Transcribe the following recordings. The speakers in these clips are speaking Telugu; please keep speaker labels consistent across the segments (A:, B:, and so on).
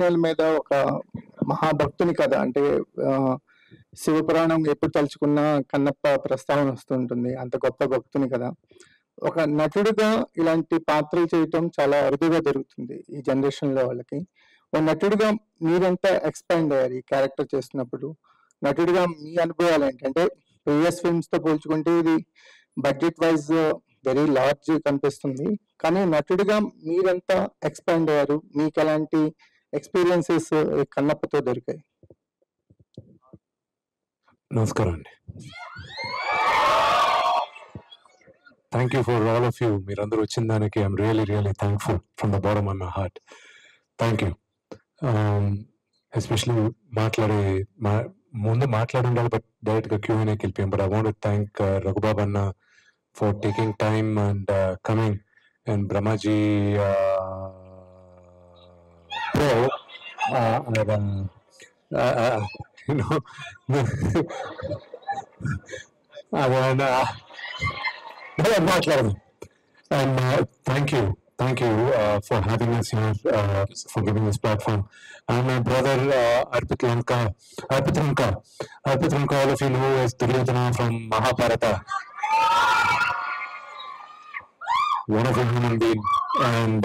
A: ఆంజనేయుల మీద ఒక మహాభక్తుని కథ. అంటే శివపురాణం ఎప్పుడు తలుచుకున్నా కన్నప్ప ప్రస్తావన వస్తుంటుంది. అంత గొప్ప భక్తుని కదా. ఒక నటుడిగా ఇలాంటి పాత్రలు చేయటం చాలా అరుదుగా జరుగుతుంది ఈ జనరేషన్లో వాళ్ళకి. ఒక నటుడిగా మీరెంత ఎక్స్పాండ్ అయ్యారు ఈ క్యారెక్టర్ చేస్తున్నప్పుడు? నటుడిగా మీ అనుభవాలు ఏంటంటే ప్రీవియస్ ఫిల్మ్స్ తో పోల్చుకుంటే ఇది బడ్జెట్ వైజ్ వెరీ లార్జ్ కనిపిస్తుంది, కానీ నటుడిగా మీరెంత ఎక్స్పాండ్ అయ్యారు? మీకు ఎలాంటి ఎక్స్పీరియన్సెస్ కన్నప్పతో దొరికాయి?
B: నమస్కారం అండి. Thank you for all of you. మీరందరూ వచ్చిన దానికి I'm really thankful from the bottom of my heart. Thank you. Especially ముందు మాట్లాడి ఉండాలి, బట్ డైరెక్ట్గా Q&Aకి వెళ్ళిపోయాం. But I want to thank Raghubabu అన్న for taking time and coming, and Brahmaji మాట్లాడదు. And thank you for having us here, for giving this platform. And my brother Arpit Lanka, all of you know as Duryodhana from Mahabharata. Wonderful human being. And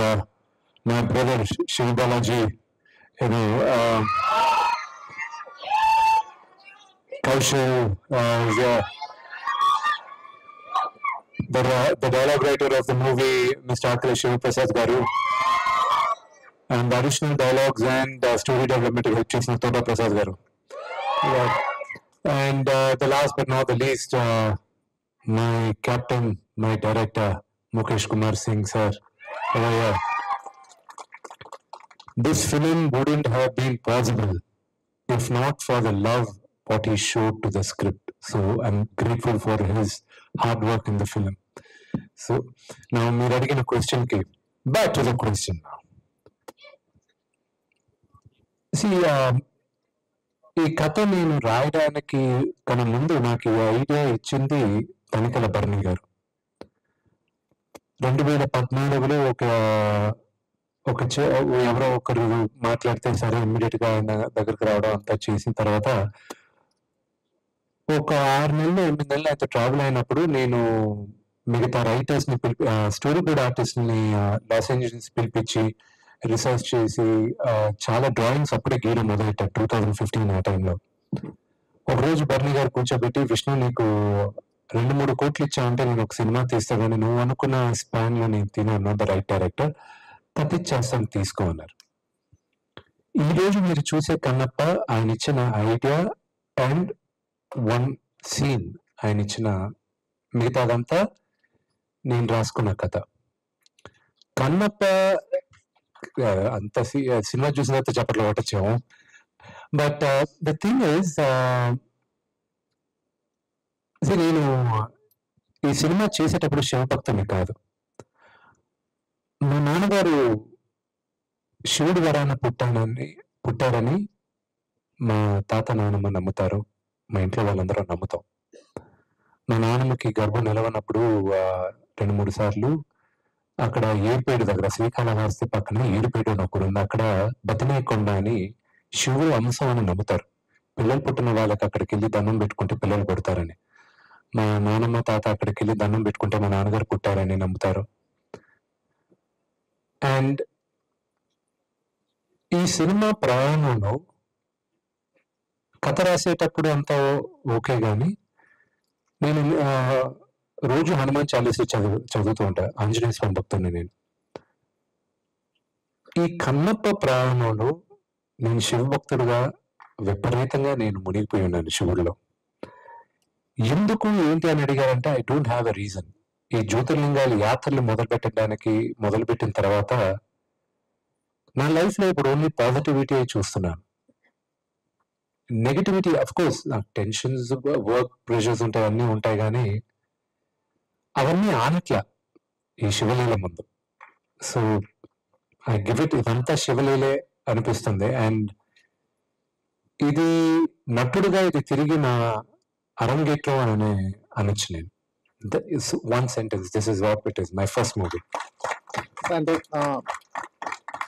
B: my brother Shiv Balaji, you know, Kaushal is the dialogue writer of the movie, Mr. Akhilesh Shivaprasad Garu, and the additional dialogues and story development help chesina Toda Prasad Garu. And the last but not the least, my captain, my director, Mukesh Kumar Singh sir. This film wouldn't have been possible if not for the love what he showed to the script. So I'm grateful for his hard work in the film. So now me reading a question. Back to the question now. See, ఈ కథ నేను రాయడానికి కన్నా ముందు నాకు ఈ ఐడియా ఇచ్చింది తనికల భరణి గారు. 2014లో ఎవరో ఒకరు మాట్లాడితే సరే ఇమ్మీడియట్ గా ఆయన దగ్గరికి రావడం అంతా చేసిన తర్వాత ఒక 6 నెలలు 8 నెలలు అయితే ట్రావెల్ అయినప్పుడు నేను మిగతా రైటర్స్ ని స్టోరీ బోర్డ్ ఆర్టిస్ట్ ని లాస్ ఏంజల్స్ పిలిపించి రీసెర్చ్ చేసి చాలా డ్రాయింగ్స్ అప్పుడే గీయడం మొదలెట్టారు 2015 ఆ టైంలో. ఒకరోజు బర్నీ గారు కూర్చోబెట్టి, విష్ణు నీకు 2-3 కోట్లు ఇచ్చావంటే నేను ఒక సినిమా తీస్తా, కానీ నువ్వు అనుకున్న స్పాన్ లో నేను తిన్నాను ద రైట్ డైరెక్టర్, తప్పించేస్తాను తీసుకో అన్నారు. ఈ రోజు మీరు చూసే కన్నప్ప ఆయన ఇచ్చిన ఐడియా అండ్ 1 సీన్ ఆయన ఇచ్చిన, మిగతాదంతా నేను రాసుకున్న కథ. కన్నప్ప అంత సినిమా చూసిన తర్వాత చప్పట్లో కొట్టచ్చాము. బట్ ద థింగ్ ఈజ్, నేను ఈ సినిమా చేసేటప్పుడు శివభక్తుని కాదు. మా నాన్నగారు శివుడి వరాన పుట్టారని మా తాత నాన్నమ్మ నమ్ముతారు, మా ఇంట్లో వాళ్ళందరూ నమ్ముతాం. మా నాన్నమ్మకి గర్భం నిలవనప్పుడు 2-3 సార్లు అక్కడ ఏరుపేడు దగ్గర, శ్రీకాళహస్తి పక్కన ఏరుపేడు అని ఒకరు ఉంది, అక్కడ బతినేకొండ అని శివుడు అంశం అని నమ్ముతారు. పిల్లలు పుట్టిన వాళ్ళకి అక్కడికి వెళ్ళి దండం పెట్టుకుంటే పిల్లలు పుడతారని. మా నాన్నమ్మ తాత అక్కడికి వెళ్ళి దండం పెట్టుకుంటే మా నాన్నగారు పుట్టారని నమ్ముతారు. అండ్ ఈ సినిమా ప్రయాణంలో కథ రాసేటప్పుడు అంతా ఓకే, కానీ నేను రోజు హనుమాన్ చాలీసా చదువుతూ ఉంటా. ఆంజనేయ స్వామి భక్తుడిని నేను. ఈ కన్నప్ప ప్రయాణంలో నేను శివభక్తుడుగా విపరీతంగా నేను మునిగిపోయి ఉన్నాను శివుడిలో. ఎందుకు ఏంటి అని అడిగారంటే I don't have a reason. ఈ జ్యోతిర్లింగాలు యాత్రలు మొదలుపెట్టిన తర్వాత నా లైఫ్ లో ఇప్పుడు ఓన్లీ పాజిటివిటీ చూస్తున్నాను. నెగటివిటీ అఫ్ కోర్స్ నాకు టెన్షన్స్, వర్క్ ప్రెషర్స్ ఉంటాయి, అన్నీ ఉంటాయి, కానీ అవన్నీ ఆనట్ల ఈ శివలీల ముందు. సో ఐ గివ్ ఇట్, ఇదంతా శివలీలే అనిపిస్తుంది. అండ్ ఇది నటుడుగా ఇది తిరిగి నా అరంగేట్రం అని అనొచ్చు నేను. One sentence, this is what it is, my first movie.
A: అంటే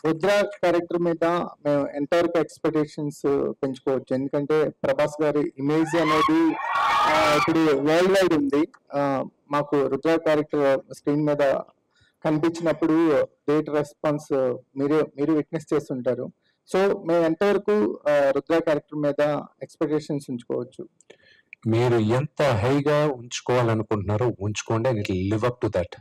A: రుద్ర క్యారెక్టర్ మీద మేము ఎంతవరకు ఎక్స్పెక్టేషన్స్ పెంచుకోవచ్చు? ఎందుకంటే ప్రభాస్ గారి ఇమేజ్ అనేది ఇప్పుడు వరల్డ్ వైడ్ ఉంది. మాకు రుద్ర క్యారెక్టర్ స్క్రీన్ మీద కనిపించినప్పుడు గ్రేట్ రెస్పాన్స్ మీరు విట్నెస్ చేస్తుంటారు. సో మేము ఎంతవరకు రుద్ర క్యారెక్టర్ మీద ఎక్స్పెక్టేషన్స్ ఉంచుకోవచ్చు?
B: మీరు ఎంత హైగా ఉంచుకోవాలనుకుంటున్నారో ఉంచుకోండి, and it live up to that.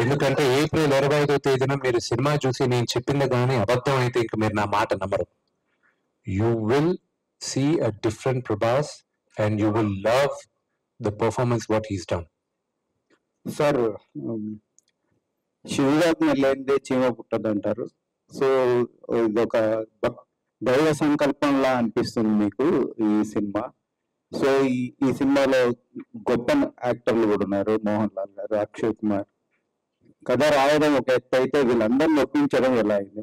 B: ఎందుకంటే ఏప్రిల్ 25వ తేదీన మీరు సినిమా చూసి నేను చెప్పింది కానీ అబద్ధం అయితే ఇంక మీరు నా మాట నమ్మరు. You will see a different Prabhas and you will love the performance what he's done.
C: Sir, శివుడాజ్ఞ లేనిదే చీమ పుట్టదు అంటారు. సో ఇదొక దైవ సంకల్పంలా అనిపిస్తుంది మీకు ఈ సినిమా. సో ఈ సినిమాలో గొప్ప యాక్టర్లు కూడా ఉన్నారు. మోహన్ లాల్ గారు, అక్షయ్ కుమార్. కథ రాయడం ఒక ఎత్తు అయితే వీళ్ళందరినీ ఒప్పించడం ఎలా అయింది?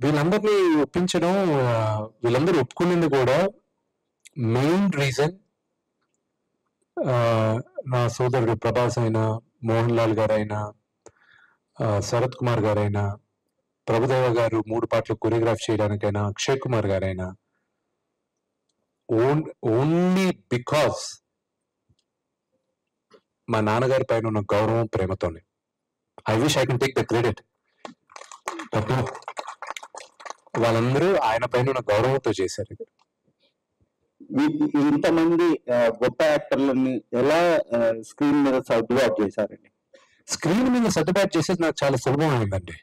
B: వీళ్ళందరినీ ఒప్పించడం, వీళ్ళందరూ ఒప్పుకునేది కూడా మెయిన్ రీజన్ నా సోదరుడు ప్రభాస్ అయినా, మోహన్ లాల్ గారైనా, శరత్ కుమార్ గారైనా, ప్రభుదేవ గారు 3 పాటలు కొరియోగ్రాఫ్ చేయడానికైనా, అక్షయ్ కుమార్ గారైనా, ఓన్లీ బికాస్ మా నాన్నగారి పైన ఉన్న గౌరవం, ప్రేమతోనే. I wish I can take the credit. వాళ్ళందరూ ఆయన పైన ఉన్న గౌరవంతో చేశారు ఇది.
C: ఇంతమంది గొప్ప యాక్టర్లని ఎలా స్క్రీన్ మీద సర్దుబాటు చేశారండి?
B: స్క్రీన్ మీద సర్దుబాటు చేసేది నాకు చాలా సులభం అయిందండి.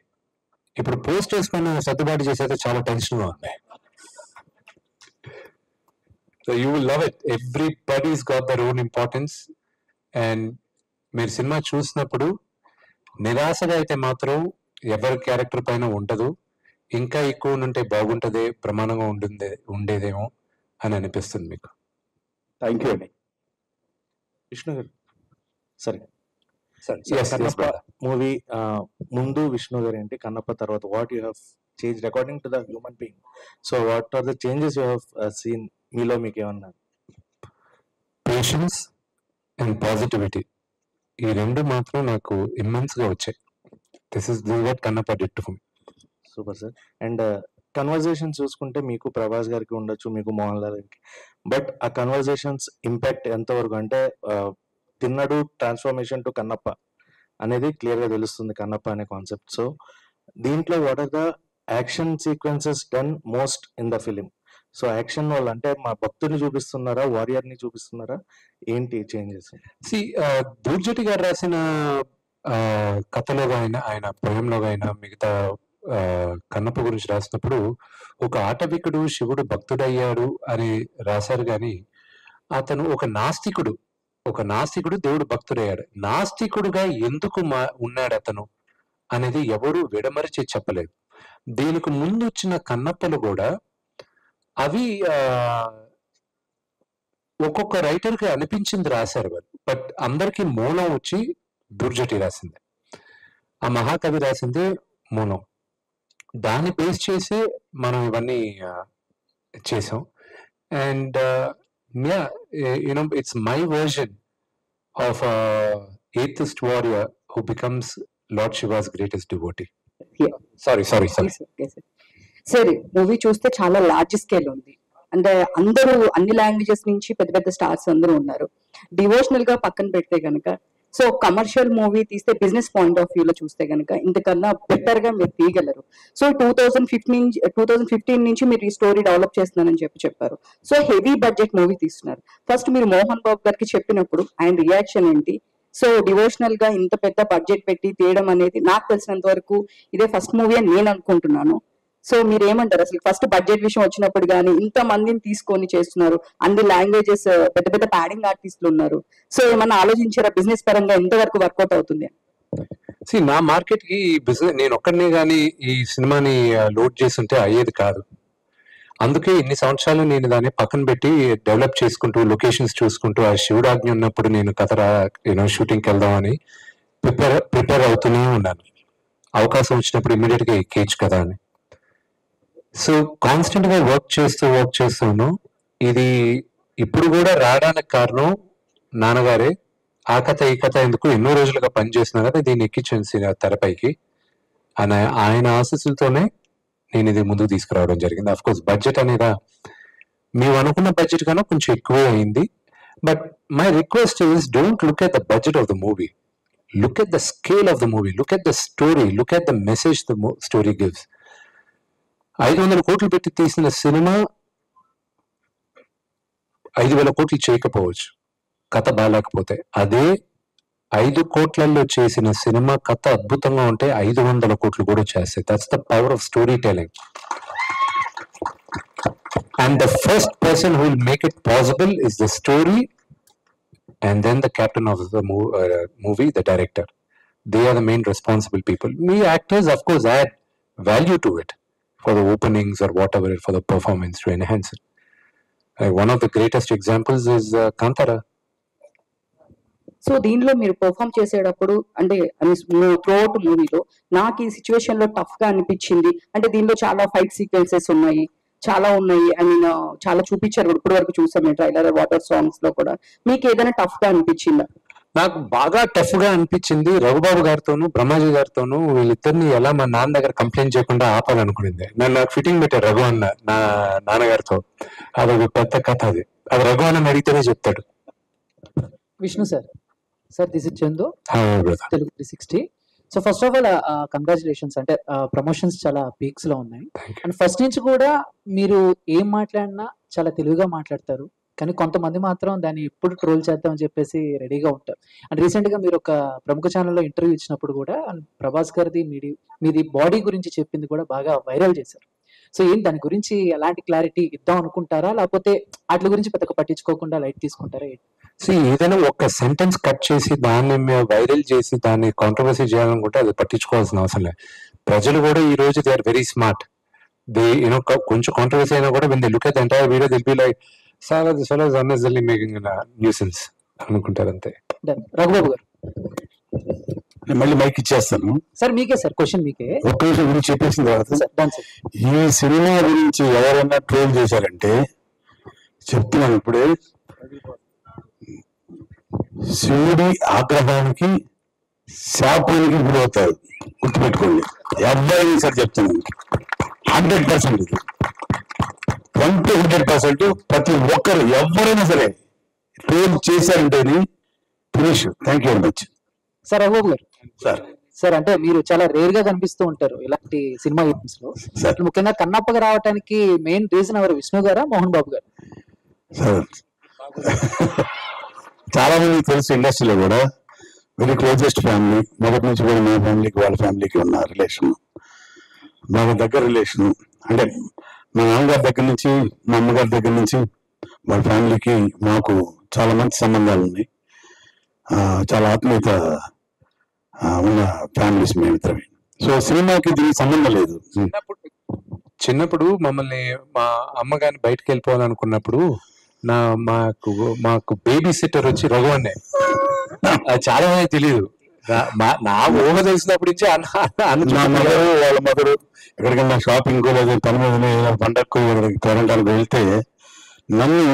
B: ఇప్పుడు పోస్టర్స్ పైన సర్దుబాటు చేసేది చాలా టెన్షన్గా ఉంది. So you will love it. Everybody's got their own importance. And మీరు సినిమా చూసినప్పుడు నిరాశగా అయితే మాత్రం ఎవరి క్యారెక్టర్ పైన ఉండదు. ఇంకా ఎక్కువ ఉంటే బాగుంటుంది, ప్రమాణంగా ఉండేదేమో అని అనిపిస్తుంది మీకు.
C: థ్యాంక్ యూ అండి.
D: విష్ణు గారు, సరే
B: Yes,
D: కన్నప్ప
B: brother.
D: మూవీ ముందు విష్ణు గారు ఏంటి, కన్నప్ప తర్వాత what you have change according to the human being? So what are the changes you have seen? మీలో మీకు ఏమన్నా?
B: పేషెన్స్ అండ్ పాజిటివిటీ, ఈ రెండు మాత్రం నాకు ఇమ్మెన్స్ గా వచ్చాయి. This is what Kannappa did to me.
D: Super sir. And conversation చూసుకుంటే మీకు ప్రభాస్ గారికి ఉండొచ్చు, మీకు మోహన్ లాల్ గారికి, బట్ ఆ కన్వర్జేషన్స్ ఇంపాక్ట్ ఎంతవరకు అంటే తిన్నడు ట్రాన్స్ఫర్మేషన్ టు కన్నప్ప అనేది క్లియర్ గా తెలుస్తుంది, కన్నప్ప అనే కాన్సెప్ట్. సో దీంట్లో what are the action sequences done most in the film? So action వల్ల అంటే మా భక్తుని చూపిస్తున్నారా, వారియర్ ని చూపిస్తున్నారా, ఏంటి చేంజెస్?
B: దూర్జటి గారు రాసిన కథలో ఆయన పోయంలో మిగతా కన్నప్ప గురించి రాసినప్పుడు ఒక ఆటవికుడు శివుడు భక్తుడయ్యాడు అని రాశారు. కానీ అతను ఒక నాస్తికుడు దేవుడు భక్తుడయ్యాడు. నాస్తికుడుగా ఎందుకు ఉన్నాడు అతను అనేది ఎవరు విడమరిచి చెప్పలేదు. దీనికి ముందు వచ్చిన కన్నప్పలు కూడా అవి ఒక్కొక్క రైటర్ కి అనిపించింది రాశారు వాళ్ళు. బట్ అందరికి మూలం వచ్చి దుర్జటి రాసింది, ఆ మహాకవి రాసింది మూలం. దాన్ని బేస్ చేసి మనం ఇవన్నీ చేసాం. And it's my version of atheist warrior who becomes lord Shiva's greatest devotee. Sorry
E: sir, movie చూస్తే చాలా లార్జ్ స్కేల్ ఉంది. అంటే అందరూ అన్ని లాంగ్వేజెస్ నుంచి పెద్ద పెద్ద స్టార్స్ అందరూ ఉన్నారు. డివోషనల్ గా పక్కన పెడితే గనక, సో కమర్షియల్ మూవీ తీస్తే బిజినెస్ పాయింట్ ఆఫ్ వ్యూ లో చూస్తే గనక ఇంతకన్నా బెటర్ గా మీరు తీయగలరు. సో 2015 నుంచి మీరు ఈ స్టోరీ డెవలప్ చేస్తున్నారని చెప్పారు. సో హెవీ బడ్జెట్ మూవీ తీస్తున్నారు. ఫస్ట్ మీరు మోహన్ బాబు గారికి చెప్పినప్పుడు ఆయన రియాక్షన్ ఏంటి? సో డివోషనల్ గా ఇంత పెద్ద బడ్జెట్ పెట్టి తీయడం అనేది నాకు తెలిసినంత వరకు ఇదే ఫస్ట్ మూవీ అని నేను అనుకుంటున్నాను. సో మీరు ఏమంటారు? అసలు ఫస్ట్ బడ్జెట్ విషయం వచ్చినప్పుడు కానీ ఇంత మందిని తీసుకొని చేస్తున్నారు, అన్ని లాంగ్వేజెస్, పెద్ద పెద్ద ప్యాడింగ్ ఆర్టిస్టులు ఉన్నారు. సో ఏమన్నా ఆలోచించారా బిజినెస్ పరంగా ఎంతవరకు వర్కౌట్ అవుతుంది?
B: నా మార్కెట్ కి బిజినెస్ నేను ఒక్కడనే కానీ ఈ సినిమాని లోడ్ చేస్తుంటే అయ్యేది కాదు. అందుకే ఇన్ని సంవత్సరాలు నేను దాన్ని పక్కన పెట్టి డెవలప్ చేసుకుంటూ, లొకేషన్స్ చూసుకుంటూ, ఆ శివుడాజ్ఞ ఉన్నప్పుడు నేను షూటింగ్కి వెళ్దామని ప్రిపేర్ అవుతూనే ఉన్నాను. అవకాశం వచ్చినప్పుడు ఇమ్మీడియట్ గా ఎక్కేయచ్చు కదా అని. సో కాన్స్టెంట్ గా వర్క్ చేస్తూను ఇది ఇప్పుడు కూడా రావడానికి కారణం నాన్నగారే. ఆ కథ ఈ కథ ఎందుకు, ఎన్నో రోజులుగా పనిచేస్తున్నా కదా, దీన్ని ఎక్కించాను తెరపైకి అని ఆయన ఆశీస్సులతోనే నేను ఇది ముందుకు తీసుకురావడం జరిగింది. అఫ్ కోర్స్ బడ్జెట్ అనేది మేము అనుకున్న బడ్జెట్ కన్నా కొంచెం ఎక్కువే అయింది. But my request is don't look at the budget of the movie, look at the scale of the movie, look at the story, look at the message the story gives. 500 కోట్లు పెట్టి తీసిన సినిమా 5,000 కోట్లు చేయకపోవచ్చు కథ బాగాలేకపోతే. అదే 5 కోట్లలో చేసిన సినిమా కథ అద్భుతంగా ఉంటే 500 కోట్లు కూడా చేస్తాయి. That's the power of story telling. And the first person who will make it possible is the story, and then the captain of the movie, the director. They are the main responsible people. We actors, of course, add value to it for the openings or whatever, for the performance to enhance it. One of the greatest examples is Kantara.
E: So దీనిలో మీరు పర్ఫామ్ చేసేటప్పుడు అంటే త్రూఅవుట్ మూవీలో నాకు ఈ సిచ్యువేషన్ లో టఫ్ గా అనిపించింది అంటే దీనిలో చాలా ఫైట్ సీక్వెన్సెస్ ఉన్నాయి, చాలా ఉన్నాయి. ఐ మీన్ చాలా చూపించారు, ఇప్పటి వరకు చూసాం మేము ట్రైలర్, వాటర్ సాంగ్స్ లో కూడా. మీకు ఏదైనా టఫ్ గా అనిపించిందా?
B: నాకు బాగా టఫ్ గా అనిపించింది రఘుబాబు గారితోను బ్రహ్మాజీ గారితోను. వీళ్ళిద్దరిని ఎలా మా నాన్న దగ్గర కంప్లైంట్ చేయకుండా ఆపాలనుకునేది. నాకు ఫిట్టింగ్ పెట్టారు రఘు అన్న నా నాన్నగారితో. అదొక పెద్ద కథ. అది రఘు అన్న అడిగితేనే చెప్తాడు.
F: Vishnu sir, this is Chandu, Telugu 360. So first of all congratulations. అంటే ప్రమోషన్స్ చాలా పీక్స్ లో ఉన్నాయి. అండ్ ఫస్ట్ నుంచి కూడా మీరు ఏం మాట్లాడినా చాలా తెలివిగా మాట్లాడతారు, కానీ కొంతమంది మాత్రం దాన్ని ఎప్పుడు ట్రోల్ చేద్దాం అని చెప్పేసి రెడీగా ఉంటారు. అండ్ రీసెంట్ గా మీరు ఒక ప్రముఖ ఛానల్లో ఇంటర్వ్యూ ఇచ్చినప్పుడు కూడా ప్రభాస్ గారిది మీది బాడీ గురించి చెప్పింది కూడా బాగా వైరల్ చేశారు. సో ఏంటి దాని గురించి ఎలాంటి క్లారిటీ ఇద్దాం అనుకుంటారా, లేకపోతే వాటి గురించి పెద్దగా పట్టించుకోకుండా లైట్ తీసుకుంటారా?
B: ఏదైనా ఒక సెంటెన్స్ కట్ చేసి దాన్ని వైరల్ చేసి దాన్ని కాంట్రవర్సీ చేయాలనుకుంటే అది పట్టించుకోవాల్సిన అవసరం లేదు. ప్రజలు కూడా ఈ రోజు they are very smart. They you know కొంచెం కాంట్రవర్సీ అయినా కూడా when they look at the entire video they'll be like this fellow is unnecessarily making a nuisance అనుకుంటారు అంతే.
F: రఘుబాబు గారు,
G: మళ్ళీ మైక్ ఇచ్చేస్తాను
F: సార్. మీకే సార్ క్వశ్చన్, మీకే
G: ఒక్క నిమిషం గురించి చెప్పేసిన తర్వాత ఈ సినిమా గురించి ఎవరైనా ట్రోల్ చేశారంటే చెప్తున్నాను ఇప్పుడే, శివుడి ఆగ్రహానికి శాపానికి గురవుతారు, గుర్తుపెట్టుకోండి. ఎవరైనా సరే చెప్తున్నాను, 100% ఇది 100% ప్రతి ఒక్కరు ఎవరైనా సరే ట్రోల్ చేశారంటే finish. Thank you very much.
F: Sir Raghubabu గారు,
G: సార్
F: అంటే మీరు చాలా రేర్ గా కనిపిస్తూ ఉంటారు ఇలాంటి సినిమా ఈవెంట్స్ లో. ముఖ్యంగా కన్నప్పగా రావడానికి మెయిన్ రీజన్ ఎవరు, విష్ణు గారా మోహన్ బాబు గారు?
G: సార్ చాలా మంది తెలుసు ఇండస్ట్రీలో కూడా, వెరీ క్లోజెస్ట్ ఫ్యామిలీ. మొదటి నుంచి కూడా మా ఫ్యామిలీకి వాళ్ళ ఫ్యామిలీకి ఉన్న రిలేషన్ బాగా దగ్గర రిలేషన్. అంటే మా నాన్నగారి దగ్గర నుంచి మా అమ్మగారి దగ్గర నుంచి వాళ్ళ ఫ్యామిలీకి మాకు చాలా మంచి సంబంధాలు ఉన్నాయి. చాలా ఆత్మీయత ఉన్న ఫ్యామిలీస్ మేమిద్దరమే. సో సినిమాకి దీనికి సంబంధం లేదు.
B: చిన్నప్పుడు మమ్మల్ని మా అమ్మగారిని బయటకు వెళ్ళిపోవాలనుకున్నప్పుడు మాకు బేబీ సిట్టర్ వచ్చి రఘువన్నే. అది చాలా మంది తెలియదు. నా ఊహ తెలిసినప్పటి నుంచి
G: మా మదరు వాళ్ళ మదరు ఎక్కడికైనా షాపింగ్ లేదా పని మీద పండగకు పేరంటానికి వెళ్తే నన్ను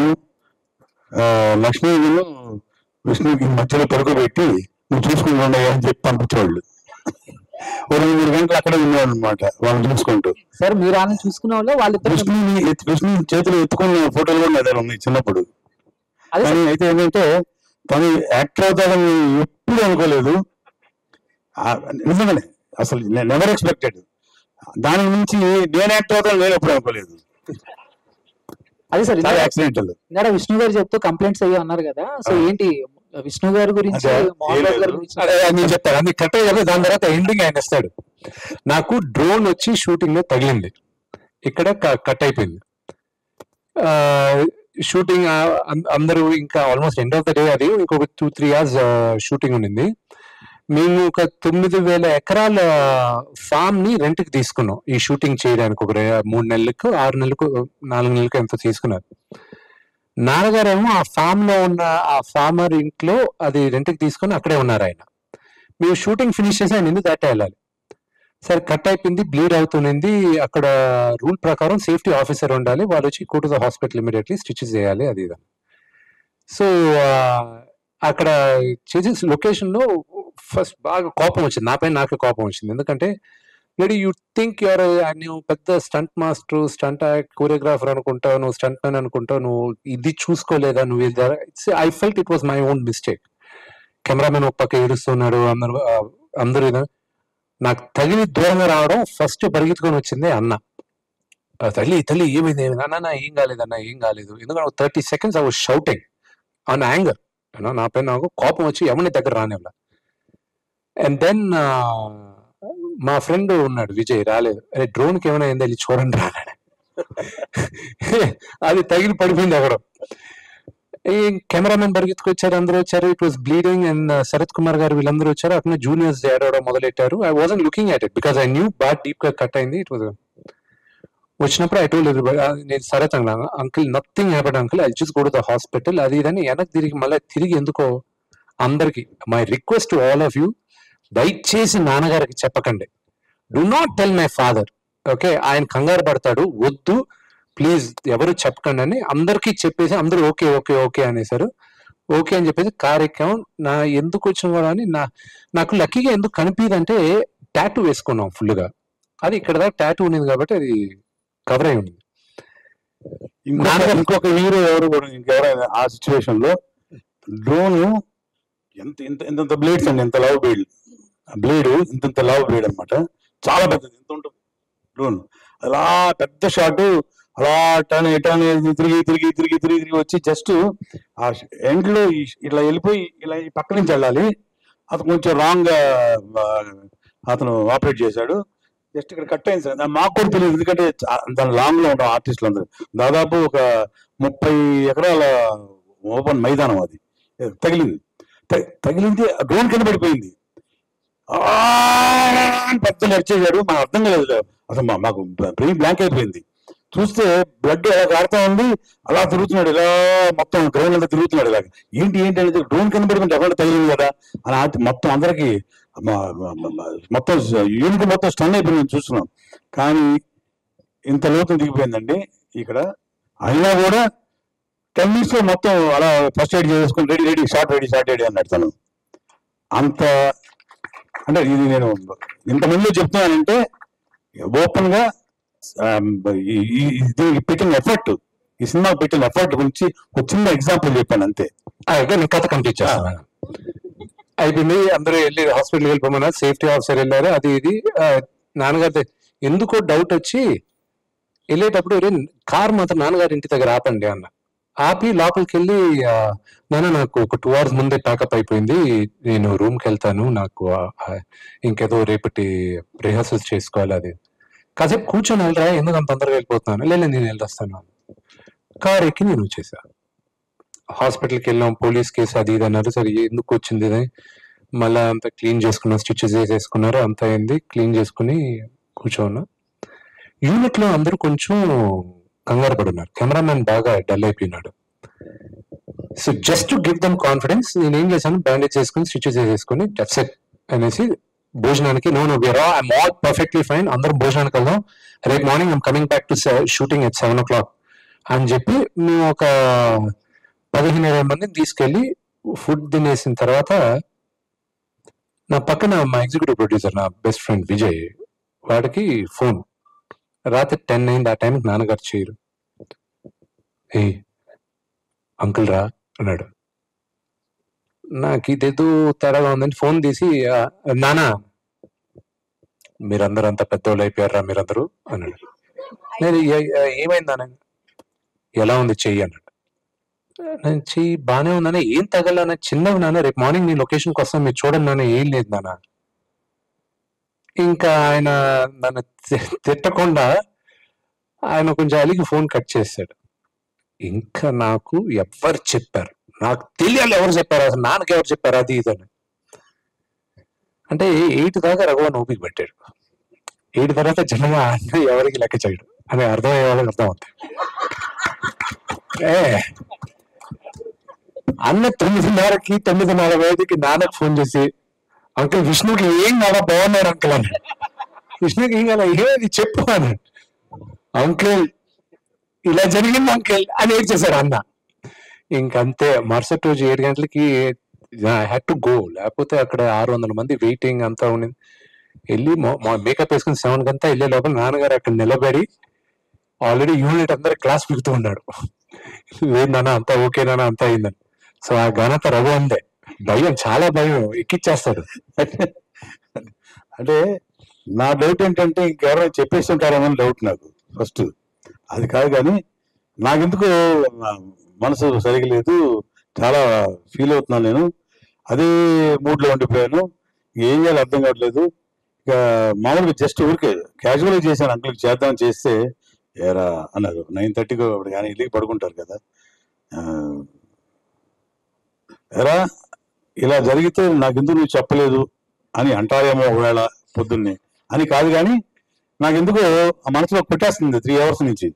G: లక్ష్మీదేవిను విష్ణుకి మధ్యలో పడుకోబెట్టి నువ్వు చూసుకుంటూ అని చెప్పి పంపించేవాళ్ళు. 2-3 గంటలు అక్కడే ఉండేవాళ్ళు అనమాట వాళ్ళని చూసుకుంటూ.
F: సార్ మీరు ఆయన చూసుకునే వాళ్ళు
G: విష్ణు చేతులు ఎత్తుకున్న ఫోటోలు కూడా నా దగ్గర ఉన్నాయి చిన్నప్పుడు. కానీ అయితే ఏంటంటే తను యాక్టర్ అవుతాడని ఎప్పుడు అనుకోలేదు, నిజంగానే అసలు నెవర్ ఎక్స్పెక్టెడ్. దాని నుంచి నేను యాక్టర్ అవుతాను నేను ఎప్పుడు అనుకోలేదు.
F: అదే సార్
G: యాక్సిడెంటల్.
F: ఇంకా విష్ణు గారు చెప్తూ కంప్లైంట్స్ అయ్యి అన్నారు కదా, సో ఏంటి విష్ణు గారి గురించి
B: నేను చెప్తాను అన్ని కట్ అయ్యాలి. దాని తర్వాత ఎండింగ్ ఆయన ఇస్తాడు. నాకు డ్రోన్ వచ్చి షూటింగ్ లో తగిలింది, ఇక్కడ కట్ అయిపోయింది షూటింగ్. అందరూ ఇంకా almost end of the day అది ఇంకొక 2-3 hours షూటింగ్ ఉండింది. మేము ఒక 9,000 ఎకరాల ఫామ్ ని రెంట్ కి తీసుకున్నాం ఈ షూటింగ్ చేయడానికి. ఒక 3 నెలలకు 6 నెలలకు 4 నెలలకు ఎంతో తీసుకున్నారు. నాన్నగారేమో ఆ ఫామ్ లో ఉన్న ఆ ఫార్మర్ ఇంట్లో అది రెంట్కి తీసుకొని అక్కడే ఉన్నారు ఆయన. మేము షూటింగ్ ఫినిష్ చేసి ఆయన ఎందుకు దాటే వెళ్ళాలి. సరే కట్ అయిపోయింది, బ్లీడ్ అవుతుంది. అక్కడ రూల్ ప్రకారం సేఫ్టీ ఆఫీసర్ ఉండాలి, వాళ్ళు వచ్చి go to the hospital immediately stitches చేయాలి అది ఇది. సో అక్కడ చేసే లొకేషన్ లో ఫస్ట్ బాగా కోపం వచ్చింది, నాకే కోపం వచ్చింది. ఎందుకంటే లేడీ యూ థింక్ యూఆర్, నువ్వు పెద్ద స్టంట్ మాస్టర్, స్టంట్ కోరియోగ్రాఫర్ అనుకుంటావు, నువ్వు స్టంట్ మ్యాన్ అనుకుంటావు, నువ్వు ఇది చూసుకోలేదా, నువ్వు ఇది. I felt it was my own mistake. Cameraman ఒక పక్క ఏడుస్తున్నాడు, అందరూ నాకు తగిలి దూరంగా రావడం ఫస్ట్ పరిగెత్తుకొని వచ్చింది అన్న. తల్లి ఏమైంది అన్న, ఏం కాలేదన్న, ఏం కాలేదు. ఎందుకంటే 30 seconds I was shouting on anger. నా పైన నాకు కోపం వచ్చి ఎవరిని దగ్గర రానివ్వలా. అండ్ దెన్ మా ఫ్రెండ్ ఉన్నాడు విజయ్, రాలేదు. అరే డ్రోన్కి ఏమైనా అయింది, వెళ్ళి చూడండి రానాడు. అది తగిలి పడిపోయింది అక్కడ. ఈ కెమెరామెన్ పరిగెత్తుకొచ్చారు, అందరూ వచ్చారు. It was bleeding. And Sarath Kumar గారు వీళ్ళందరూ వచ్చారు. అక్కడ జూనియర్స్ ఏడవడం మొదలెట్టారు. I wasn't looking at it because I knew బాగా డీప్ గా కట్ అయింది. ఇట్ వాజ్ వచ్చినప్పుడు ఐ టోల్డ్ ఎవ్రీబడీ, నేను శరత్ అన్నాను, uncle nothing happened uncle, I just go to the hospital. అది ఇదని వెనక్కి తిరిగి ఎందుకో అందరికి my request to all of you, దయచేసి నాన్నగారికి చెప్పకండి. Do not tell my father, okay? ఆయన కంగారు పడతాడు, వద్దు ప్లీజ్ ఎవరు చెప్పకండి అని అందరికీ చెప్పేసి అందరూ ఓకే ఓకే ఓకే అనేసారు. ఓకే అని చెప్పేసి కార్ ఎక్కాం. నా ఎందుకు వచ్చిన కూడా అని నాకు లక్కీగా ఎందుకు కనిపించదంటే టాటూ వేసుకున్నాం ఫుల్గా. అది ఇక్కడ దాకా టాటూ ఉండేది కాబట్టి అది కవర్ అయి ఉంది.
G: ఇంకొక హీరో ఇంకెవరైనా ఆ సిచ్యువేషన్ లో డ్రోన్ ఎంత బ్లేడ్స్ అండి, ఎంత లవ్ బ్లేడ్ ఇంత లవ్ బ్లేడ్ అనమాట, చాలా పెద్దది, ఎంత ఉంటుంది డ్రోన్. అలా పెద్ద షాట్ అలా తిరిగి వచ్చి జస్ట్ ఆ ఎండ్ లో ఇట్లా వెళ్ళిపోయి ఇలా ఈ పక్క నుంచి వెళ్ళాలి. అతను కొంచెం రాంగ్ అతను ఆపరేట్ చేశాడు. జస్ట్ ఇక్కడ కట్ అయింది సార్. మాకు కూడా తెలియదు, ఎందుకంటే దాని లాంగ్ లో ఉంటాం ఆర్టిస్టులు అందరూ. దాదాపు ఒక 30 ఎకరాల ఓపెన్ మైదానం అది. తగిలింది డ్రోన్ కింద పడిపోయింది. పెద్ద నడిచేశాడు, మాకు అర్థం కాలేదు అసలు. మాకు బ్రెయిన్ బ్లాంక్ అయిపోయింది. చూస్తే బ్లడ్ ఎలా కారుతా ఉంది, అలా తిరుగుతున్నాడు, ఇలా మొత్తం గ్రౌండ్ అంతా తిరుగుతున్నాడు. ఇలాగ ఏంటి అనేది డ్రోన్ కింద పడుకుంటే ఎవరు తగిలింది కదా అని మొత్తం అందరికి మొత్తం యూనిట్ మొత్తం స్టన్ అయిపోయింది చూస్తున్నాం. కానీ ఇంత లోతు దిగిపోయిందండి ఇక్కడ. అయినా కూడా 10 minutes లో మొత్తం అలా ఫస్ట్ ఎయిడ్ చేసుకుని రెడీ షార్ట్ రెడీ అన్నాడు తను. అంత అంటే ఇది నేను ఇంతమంది చెప్తున్నానంటే ఓపెన్ గా పెట్టిన ఎఫర్ట్, ఈ సినిమా పెట్టిన ఎఫర్ట్ గురించి ఒక చిన్న ఎగ్జాంపుల్ చెప్పాను అంతే.
B: నేను కథ కంప్లీట్ చేస్తాను. అయిపోయింది, అందరూ వెళ్ళి హాస్పిటల్కి వెళ్ళిపోమన్నారు. సేఫ్టీ ఆఫీసర్ వెళ్ళారు. అది ఇది నాన్నగారి ఎందుకో డౌట్ వచ్చి వెళ్ళేటప్పుడు కార్ మాత్రం నాన్నగారి ఇంటి దగ్గర ఆపండి అన్న. ఆపి లోపలికి వెళ్ళి నాన్న నాకు ఒక 2 hours ముందే ప్యాకప్ అయిపోయింది, నేను రూమ్కి వెళ్తాను, నాకు ఇంకేదో రేపటి రిహర్సల్స్ చేసుకోవాలి. అది కాసేపు కూర్చొని వెళ్ళరా, ఎందుకు అంత తొందరగా వెళ్ళిపోతున్నాను. లేదు నేను వెళ్ళొస్తాను. కార్ ఎక్కి నేను వచ్చేసా. హాస్పిటల్కి వెళ్ళాం, పోలీస్ కేసు అది ఇది అన్నారు. సరే ఎందుకు వచ్చింది ఇది, మళ్ళీ అంతా క్లీన్ చేసుకున్నాం, స్టిచెస్ వేసేసుకున్నారు, అంత అయింది. క్లీన్ చేసుకుని కూర్చోన్నా. యూనిట్ లో అందరూ కొంచెం కంగారు పడున్నారు. కెమెరామెన్ బాగా డల్ అయిపోయినాడు. So just to give them confidence నేను ఏం చేశాను, బ్యాండేజ్ చేసుకుని స్టిచెస్ వేసేసుకుని దట్స్ ఇట్ అనేసి భోజనానికి no I'm all perfectly fine, అందరం భోజనానికి వెళ్దాం, రేపు morning I'm coming back to shooting at 7 o'clock అని చెప్పి మేము ఒక 15-20 మందిని తీసుకెళ్లి ఫుడ్ తినేసిన తర్వాత నా పక్కన మా ఎగ్జిక్యూటివ్ ప్రొడ్యూసర్, నా బెస్ట్ ఫ్రెండ్ విజయ్, వాడికి ఫోన్. రాత్రి 10 అయింది. ఆ టైంకి నాన్నగారు చేయరు. ఏ అంకుల్ రా అన్నాడు. నాకు ఇదేదో తేడాగా ఉందని ఫోన్ తీసి నానా మీరందరూ అంత పెద్దోళ్ళు అయిపోయారా మీరందరూ అన్నాడు. నేను ఏమైంది నాన్న, ఎలా ఉంది చెయ్యి అన్నాడు. నేను చెయ్యి బాగానే ఉందన్నా, ఏం తగలనా, చిన్నవి నాన్న, రేపు మార్నింగ్ నీ లొకేషన్కి వస్తాను మీరు చూడండి నాన్న, ఏం లేదు నాన్న. ఇంకా ఆయన నన్ను తిట్టకుండా ఆయన కొంచెం అలిగి ఫోన్ కట్ చేశాడు. ఇంకా నాకు ఎవరు చెప్పారు, నాకు తెలియాలి ఎవరు చెప్పారు, అసలు నాన్నకి ఎవరు చెప్పారు అది ఇదని. అంటే 8 దాకా రఘువన్ ఓపిక పెట్టాడు. 8 తర్వాత జనంగా ఎవరికి లెక్క చేయడు అని అర్థమయ్యే వాళ్ళకి అర్థం అవుతాయి. అన్న 9:30కి 9:40కి నాన్నకు ఫోన్ చేసి అంకుల్ విష్ణుకి ఏం కాదా, బాగున్నాడు అంకుల్ అన్నాడు. విష్ణుకి ఏం కాదా, ఏది చెప్పు అన్నాడు. అంకుల్ ఇలా జరిగింది అంకుల్ అని ఏం చేశాడు అన్న. ఇంకంతే. మరుసటి రోజు 7 గంటలకి ఐ హ్యాడ్ టు గో, లేకపోతే అక్కడ 600 మంది వెయిటింగ్ అంతా ఉండింది. వెళ్ళి మేకప్ వేసుకుని 7 గంతా వెళ్ళే లోపల నాన్నగారు అక్కడ నిలబడి ఆల్రెడీ యూనిట్ అందరు క్లాస్ పిగుతూ ఉన్నాడు. లేదన్నా అంతా ఓకేనా అంతా అయిందని. సో ఆ ఘనత రఘు అందే. భయం, చాలా భయం, ఎక్కిచ్చేస్తాడు.
G: అంటే నా డౌట్ ఏంటంటే ఇంకెవరైనా చెప్పేసి ఉంటారేమో డౌట్ నాకు ఫస్ట్. అది కాదు కానీ నాకెందుకు మనసు సరిగా లేదు, చాలా ఫీల్ అవుతున్నాను నేను. అదే మూడ్లో ఉండిపోయాను. ఏం చేయాలి అర్థం కావట్లేదు. ఇక మామూలుగా జస్ట్ ఊరికే క్యాజువల్గా చేశాను. అంకుల్కి చేద్దామని చేస్తే ఏరా అన్నారు. 9:30కి కానీ ఇల్లుకి పడుకుంటారు కదా. ఎరా ఇలా జరిగితే నాకెందుకు నువ్వు చెప్పలేదు అని అంటారేమో ఒకవేళ పొద్దున్నే అని కాదు, కానీ నాకెందుకో ఆ మనసులో పెట్టేస్తుంది. 3 hours నుంచి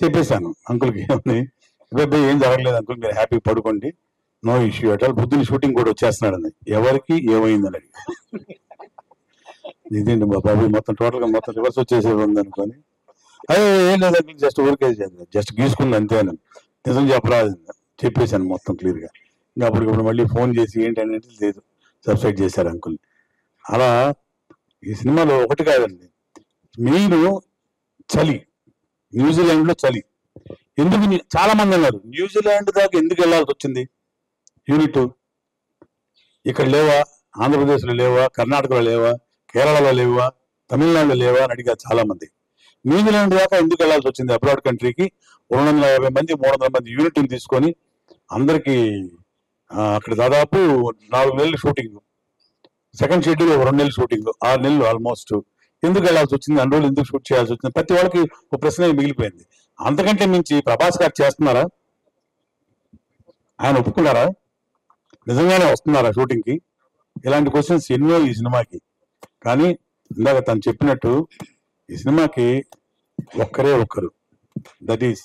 G: చెప్పేశాను అంకుల్కి. ఏం జరగలేదు అంకుల్, మీరు హ్యాపీగా పడుకోండి, నో ఇష్యూ అట్ ఆల్. పొద్దున్న షూటింగ్ కూడా వచ్చేస్తున్నాడని. ఎవరికి ఏమైందని అడిగి, ఇదేంటి మా బాబు మొత్తం టోటల్గా మొత్తం రివర్స్ వచ్చేసేది ఉంది అనుకొని, అదే ఏం లేదు అంకుల్, జస్ట్ ఊరికే జస్ట్ గీసుకుంది అంతే అని నిజం చెప్పరాదు చెప్పేశాను మొత్తం క్లియర్గా. ఇంకా అప్పటికప్పుడు మళ్ళీ ఫోన్ చేసి ఏంటనేది లేదు, సబ్సైడ్ చేశారు అంకుల్. అలా ఈ సినిమాలో ఒకటి కాదండి, మెయిన్ చలి. న్యూజిలాండ్లో చలి ఎందుకు చాలా మంది అన్నారు, న్యూజిలాండ్ దాకా ఎందుకు వెళ్ళాల్సి వచ్చింది యూనిట్? ఇక్కడ లేవా, ఆంధ్రప్రదేశ్లో లేవా, కర్ణాటకలో లేవా, కేరళలో లేవా, తమిళనాడులో లేవా అని అడిగారు చాలా మంది. న్యూజిలాండ్ దాకా ఎందుకు వెళ్ళాల్సి వచ్చింది? అబ్రాడ్ కంట్రీకి 250 మంది 300 మంది యూనిట్ని తీసుకొని అందరికీ అక్కడ దాదాపు 4 నెలలు షూటింగ్, సెకండ్ షెడ్యూల్ 2 నెలలు షూటింగ్, 6 నెలలు ఆల్మోస్ట్. ఎందుకు వెళ్ళాల్సి వచ్చింది, అన్ని రోజులు ఎందుకు షూట్ చేయాల్సి వచ్చింది? ప్రతి వాళ్ళకి ఒక ప్రశ్న మిగిలిపోయింది. అంతకంటే మించి ప్రభాస్ గారు చేస్తున్నారా, ఆయన ఒప్పుకున్నారా, నిజంగానే వస్తున్నారా షూటింగ్కి? ఇలాంటి క్వశ్చన్స్ ఎన్నో ఈ సినిమాకి. కానీ ఇందాక తను చెప్పినట్టు ఈ సినిమాకి ఒక్కరే ఒక్కరు, that is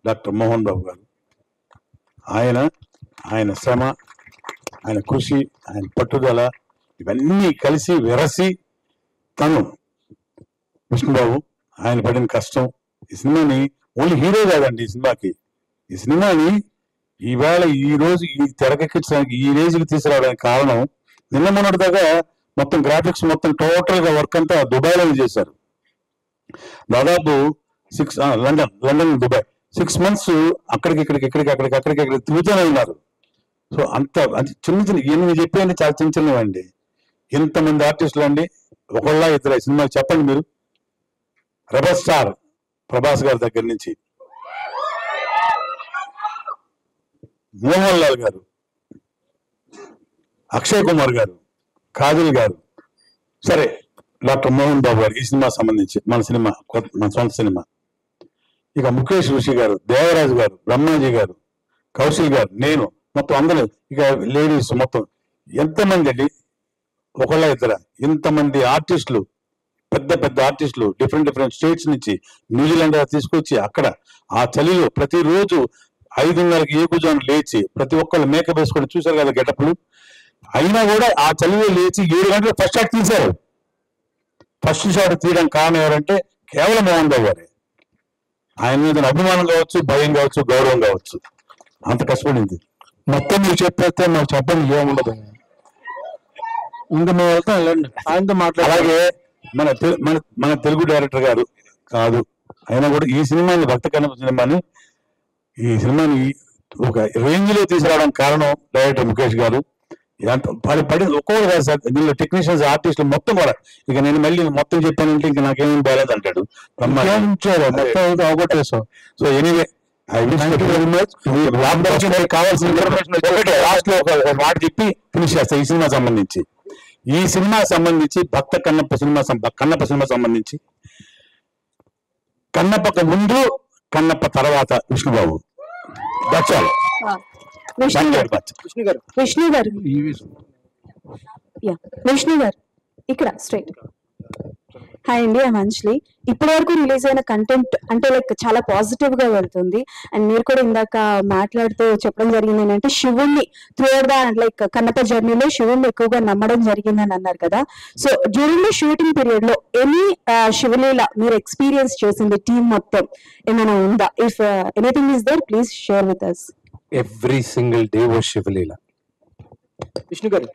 G: doctor Mohan Babu గారు. ఆయన శ్రమ, ఆయన కృషి, ఆయన పట్టుదల ఇవన్నీ కలిసి వెరసి తను విష్ణుబాబు ఆయన పడిన కష్టం ఈ సినిమాని ఓన్లీ హీరో కాదండి ఈ సినిమాని ఈవేళ ఈ రోజు ఈ తెరకెక్కించడానికి ఈ రేంజ్కి తీసుకురావడానికి కారణం నిన్న మొన్నటి దాకా మొత్తం గ్రాఫిక్స్ మొత్తం టోటల్ గా వర్క్ అంతా దుబాయ్లో చేశారు. దాదాపు 6 లండన్ దుబాయ్ 6 months అక్కడికి తిరుగుతూనే ఉన్నారు. సో అంత చిన్న ఎన్ని చెప్పేయండి, చాలా చిన్నవండి. ఎంతమంది ఆర్టిస్టులు అండి, ఒకళ్ళ ఇద్దరు సినిమాకి చెప్పండి మీరు. రెబల్ స్టార్ ప్రభాస్ గారి దగ్గర నుంచి మోహన్ లాల్ గారు, అక్షయ్ కుమార్ గారు, కాజల్ గారు, సరే డాక్టర్ మోహన్ బాబు గారు, ఈ సినిమా సంబంధించి మన సొంత సినిమా. ఇక ముఖేష్ ఋషి గారు, దేవరాజు గారు, బ్రహ్మాజీ గారు, కౌశల్ గారు, నేను, మొత్తం అందరూ, ఇక లేడీస్ మొత్తం ఎంతమంది అండి, ఒకళ్ళ ఇద్దర ఇంతమంది ఆర్టిస్టులు, పెద్ద ఆర్టిస్టులు డిఫరెంట్ స్టేట్స్ నుంచి న్యూజిలాండ్ తీసుకొచ్చి అక్కడ ఆ చలిలో ప్రతిరోజు 5:30కి ఏకుజాను లేచి ప్రతి ఒక్కళ్ళు మేకప్ వేసుకొని చూశారు కదా గెటప్లు. అయినా కూడా ఆ చలిలో లేచి 7 గంటలు ఫస్ట్ షాట్ తీశారు. ఫస్ట్ షాట్ తీయడానికి కారణం ఎవరంటే కేవలం మోహన్ బాబు గారే. ఆయన మీద అభిమానం కావచ్చు, భయం కావచ్చు, గౌరవం కావచ్చు, అంత కష్టపడింది. మొత్తం మీరు చెప్పేస్తే మాకు చెప్పండి ఏముండదు. ఇంకా మేము వెళ్తాం, వెళ్ళండి ఆయనతో మాట్లాడు. అలాగే మన తెలుగు డైరెక్టర్ గారు కాదు, అయినా కూడా ఈ సినిమాని భక్త కన్నప్ప సినిమాని ఒక రేంజ్ లో తీసుకురావడానికి కారణం డైరెక్టర్ ముఖేష్ గారు. పడి ఒక్కొక్కరు కాదు సార్, దీనిలో టెక్నీషియన్స్, ఆర్టిస్టులు మొత్తం కూడా. ఇక నేను మళ్ళీ మొత్తం చెప్పానంటే ఇంకా నాకేమేమి బాగాలేదు అంటాడు. మొత్తం అవగొట్టేసాం. సో ఎనీవే కావాల్సిన లాస్ట్ లో ఒక మాట చెప్పి ఫినిష్ చేస్తా. ఈ సినిమా సంబంధించి భక్త కన్నప్ప సినిమా సంబంధించి కన్నప్పకు ముందు, కన్నప్ప తర్వాత విష్ణుబాబు.
H: విష్ణు గారు ఇక్కడ స్ట్రైట్. హాయ్ అండి, ఐ అంజలి. ఇప్పటి వరకు రిలీజ్ అయిన కంటెంట్ అంటే లైక్ చాలా పాజిటివ్ గా వెళ్తుంది. అండ్ మీరు కూడా ఇందాక మాట్లాడుతూ చెప్పడం జరిగింది ఏంటంటే శివుణ్ణి త్రూఅవుట్ ద లైక్ కన్నప్ప జర్నీలో శివుణ్ణి ఎక్కువగా నమ్మడం జరిగిందని అన్నారు కదా. So during the shooting period లో ఎనీ శివలీల మీరు ఎక్స్పీరియన్స్ చేసింది టీమ్ మొత్తం ఏమైనా ఉందా? If anything is there please share with us.
B: Every single day was Shivaleela.
F: Vishnu గారు